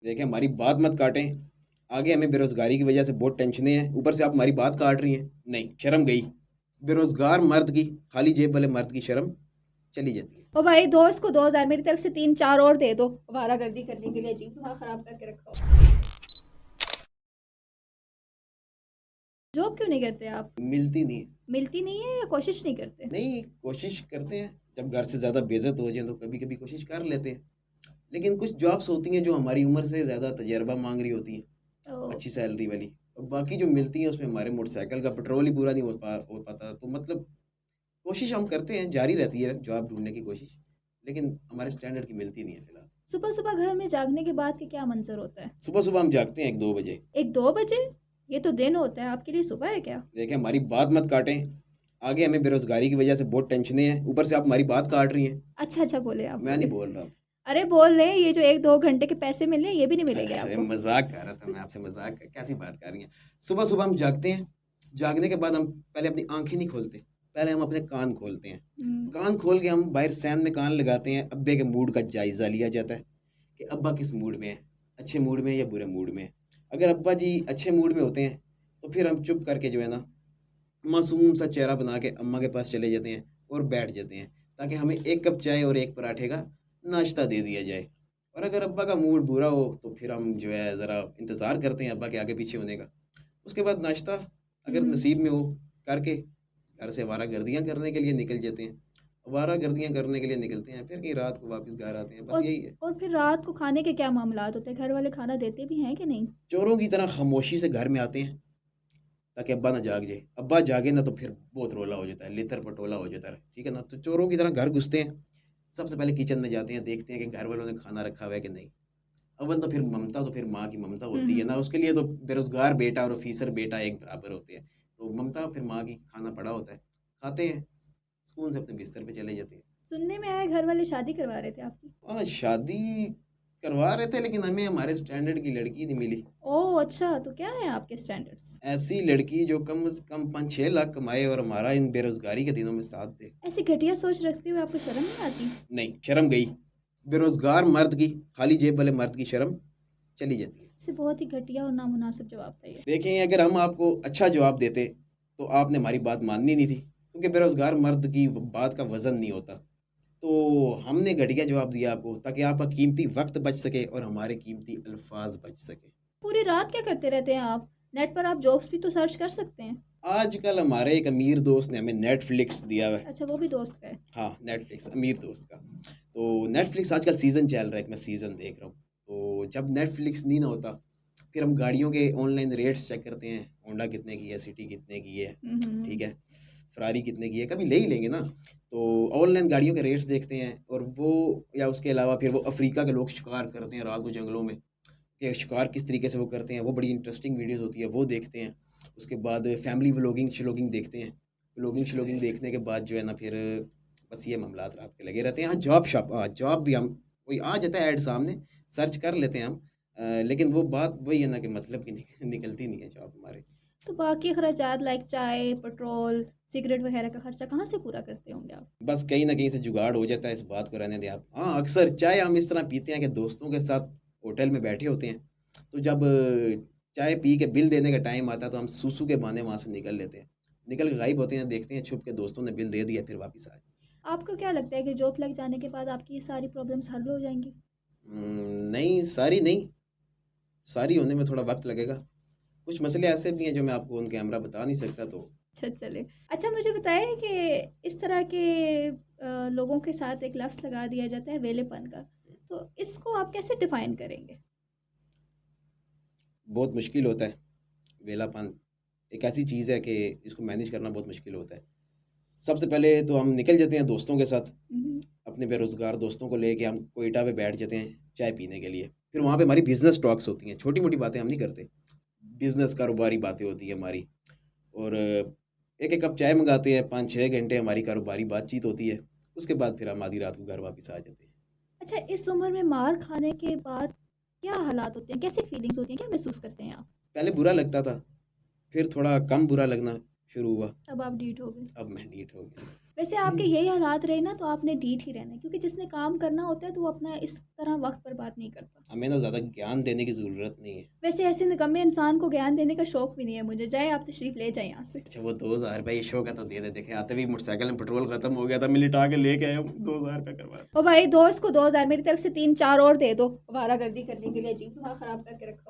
देखें, हमारी बात मत काटें। आगे हमें बेरोजगारी की वजह से बहुत टेंशनें हैं, ऊपर से आप हमारी बात काट रही हैं। नहीं, शर्म गई। बेरोजगार मर्द की, खाली जेब वाले मर्द की शर्म चली जाती है। ओ भाई दो इसको 2,000 मेरी तरफ से 3-4 और दे दो आवारागर्दी करने के लिए। जी दिमाग खराब करके रखा हो। जॉब क्यों नहीं करते आप? मिलती नहीं है। मिलती नहीं है या कोशिश नहीं करते? नहीं, कोशिश करते हैं। जब घर से ज़्यादा बेइज्जत हो जाए तो कभी कभी कोशिश कर लेते हैं। लेकिन कुछ जॉब्स होती हैं जो हमारी उम्र से ज़्यादा तजर्बा मांग रही होती हैं, ओ, अच्छी सैलरी वाली। और बाकी जो मिलती हैं उसमें हमारे मोटरसाइकिल का पेट्रोल ही पूरा नहीं हो पाता। तो मतलब कोशिश हम करते हैं, जारी रहती है जॉब ढूँढने की कोशिश, लेकिन हमारे स्टैंडर्ड की मिलती नहीं है फिलहाल। सुबह सुबह घर में जागने के बाद के क्या मंजर होता है? सुबह-सुबह हम जागते हैं 1-2 बजे। 1-2 बजे? ये तो दिन होता है, आपके लिए सुबह है क्या? देखिए, हमारी बात मत काटें। आगे हमें बेरोज़गारी की वजह से बहुत टेंशनें हैं, ऊपर से आप हमारी बात काट रही हैं। अच्छा अच्छा, बोले आप मैं नहीं बोले। बोल रहा। अरे बोल रहे हैं, ये जो 1-2 घंटे के पैसे मिल रहे हैं ये भी नहीं मिलेंगे अरे आपको? मज़ाक कर रहा था मैं आपसे, मज़ाक कैसी बात कर रही हैं? सुबह-सुबह हम जागते हैं, जागने के बाद हम पहले अपनी आँखें नहीं खोलते, पहले हम अपने कान खोलते हैं। हम्म, कान खोल के हम बाहर सैन में कान लगाते हैं, अब्बे के मूड का जायज़ा लिया जाता है कि अब्बा किस मूड में हैं, अच्छे मूड में हैं या बुरे मूड में हैं। अगर अब्बा जी अच्छे मूड में होते हैं, तो फिर हम चुप करके जो है ना, मासूम सा चेहरा बना के अम्मा के पास चले जाते हैं और बैठ जाते हैं, ताकि हमें 1 कप चाय और 1 पराठे का नाश्ता दे दिया जाए। और अगर अब्बा का मूड बुरा हो, तो फिर हम जो है ज़रा इंतज़ार करते हैं अब्बा के आगे-पीछे होने का। उसके बाद नाश्ता अगर हम्म। नसीब में हो, करके घर से अवारागर्दियाँ करने के लिए निकल जाते हैं। अवारागर्दियाँ करने के लिए निकलते हैं, फिर कहीं रात को वापस घर आते हैं, बस और यही है। और फिर रात को खाने के क्या मामलात होते हैं? घर वाले खाना देते भी हैं कि नहीं? चोरों की तरह खामोशी से घर में आते हैं, ताकि अब्बा ना जाग जाए। अब्बा जागे ना तो फिर बहुत रोला हो जाता है, लितर-पटोला हो जाता है, ठीक है ना? तो चोरों की तरह घर घुसते हैं, सबसे पहले किचन में जाते हैं, देखते हैं कि घर वालों ने खाना रखा हुआ है कि नहीं। अव्वल तो फिर ममता तो फिर माँ की ममता होती है ना, हम्म। उसके लिए तो बेरोज़गार बेटा और ऑफ़िसर बेटा एक बराबर होते हैं। तो ममता फिर माँ की खाना पड़ा होता है, खाते हैं, सुकून से अपने बिस्तर पे चले जाते हैं। सुनने में आया घर वाले शादी करवा रहे थे आपकी? हाँ, शादी करवा रहे थे लेकिन हमें हमारे स्टैंडर्ड की लड़की नहीं मिली। ओह अच्छा, तो क्या है आपके स्टैंडर्ड्स? ऐसी लड़की जो कम से कम 5-6 लाख कमाए और हमारा इन बेरोज़गारी के दिनों में साथ दे। ऐसी घटिया सोच रखते हुए आपको शर्म नहीं आती? नहीं, शर्म गई। बेरोज़गार मर्द की, खाली जेब वाले मर्द की शर्म चली जाती है। इससे बहुत ही घटिया और नामुनासिब जवाब था ये। देखें, अगर हम आपको अच्छा जवाब देते, तो आपने हमारी बात माननी नहीं थी, क्योंकि बेरोज़गार मर्द की बात का वज़न नहीं होता। तो हमने घटिया जवाब दिया आपको, ताकि आपका कीमती वक़्त बच सके और हमारे कीमती अल्फ़ाज़ बच सकें। पूरी रात क्या करते रहते हैं आप? नेट पर आप जॉब्स भी तो सर्च कर सकते हैं। आजकल हमारे एक अमीर दोस्त ने हमें नेटफ्लिक्स दिया हुआ है। अच्छा, वो भी दोस्त का है। हाँ, नेटफ्लिक्स अमीर दोस्त का। तो नेटफ्लिक्स आजकल सीज़न चल रहा है, एक मैं सीज़न देख रहा हूँ। तो जब नेटफ्लिक्स नहीं ना होता, फिर हम गाड़ियों के ऑनलाइन रेट्स चेक करते हैं, होंडा कितने की है, सिटी कितने की है, ठीक हम्म। है? फ़ेरारी कितने की है, कभी ले ही लेंगे ना। तो ऑनलाइन गाड़ियों के रेट्स देखते हैं और वो या उसके अलावा फिर वो अफ़्रीका के लोग शिकार करते हैं रात को जंगलों में, कि शिकार किस तरीके से वो करते हैं, वो बड़ी इंटरेस्टिंग वीडियोज़ होती है, वो देखते हैं। उसके बाद फैमिली व्लॉगिंग देखते हैं। व्लॉगिंग देखने के बाद जो है ना फिर बस ये मामलात रात के लगे रहते हैं। हाँ, जॉब भी हम कोई आ जाता है ऐड सामने, सर्च कर लेते हैं हम। लेकिन वो बात वही है ना कि मतलब की निकलती नहीं है जॉब हमारे। तो बाकी खर्चात लाइक चाय, पेट्रोल, सिगरेट वगैरह का खर्चा कहाँ से पूरा करते होंगे आप? बस कहीं न कहीं से जुगाड़ हो जाता है, इस बात को रहने दें आप। हाँ, अक्सर चाय हम इस तरह पीते हैं कि दोस्तों के साथ होटल में बैठे होते हैं, तो जब चाय पी के बिल देने का टाइम आता है, तो हम सूसू के बहाने वहाँ से निकल लेते हैं। निकल के गायब होते हैं, देखते हैं छुप के दोस्तों ने बिल दे दिया, फिर वापस आए। आपको क्या लगता है कि जॉब लग जाने के बाद आपकी ये सारी प्रॉब्लम्स हल हो जाएंगी? नहीं, सारी नहीं, सारी होने में थोड़ा वक़्त लगेगा। कुछ मसले ऐसे भी हैं जो मैं आपको ऑन कैमरा बता नहीं सकता तो। अच्छा चले। अच्छा मुझे बताइए कि इस तरह के लोगों के साथ एक लफ्ज़ लगा दिया जाता है वेलेपन का, तो इसको आप कैसे डिफ़ाइन करेंगे? बहुत मुश्किल होता है, वेलापन एक ऐसी चीज़ है कि इसको मैनेज करना बहुत मुश्किल होता है। सबसे पहले तो हम निकल जाते हैं दोस्तों के साथ, हुँ, अपने बेरोज़गार दोस्तों को लेके हम क्वेटा पे बैठ जाते हैं चाय पीने के लिए। फिर वहाँ पे हमारी बिज़नेस टॉक्स होती हैं, छोटी-मोटी बातें हम नहीं करते। बिज़नेस कारोबारी बातें होती हैं हमारी और एक-एक कप चाय मँगाते हैं, 5-6 घंटे हमारी कारोबारी बातचीत होती है। उसके बाद फिर हम आधी रात को घर वापस आ जाते हैं। अच्छा इस उम्र में मार खाने के बाद क्या हालात होते हैं? कैसी फीलिंग्स होती हैं? क्या महसूस करते हैं आप? पहले बुरा लगता था, फिर थोड़ा कम बुरा लगना शुरू हुआ। अब आप डीट हो गए। अब मैं डीट हो गया। वैसे आपके यही हालात रहे ना तो आपने डीट ही रहना है, क्योंकि जिसने काम करना होता है तो वो अपना इस तरह वक्त बर्बाद नहीं करता। हमें ना ज़्यादा ज्ञान देने की ज़रूरत नहीं है। वैसे ऐसे निकम्मे इंसान को ज्ञान देने का शौक भी नहीं है मुझे। जाए आप तशरीफ़ ले जाएँ यहाँ से। अच्छा वो 2000 रुपये ये शो का तो दे दे, देखे आते भी मोटरसाइकिल में पेट्रोल खत्म हो गया था, मैं लिटा के लेके आया हूँ, 2000 रुपये करवा। ओ भाई दो इसको 2000 मेरी तरफ से 3-4 और दे दो, आवारागर्दी करने के लिए। अजीब दिमाग ख़राब करके रखा हो।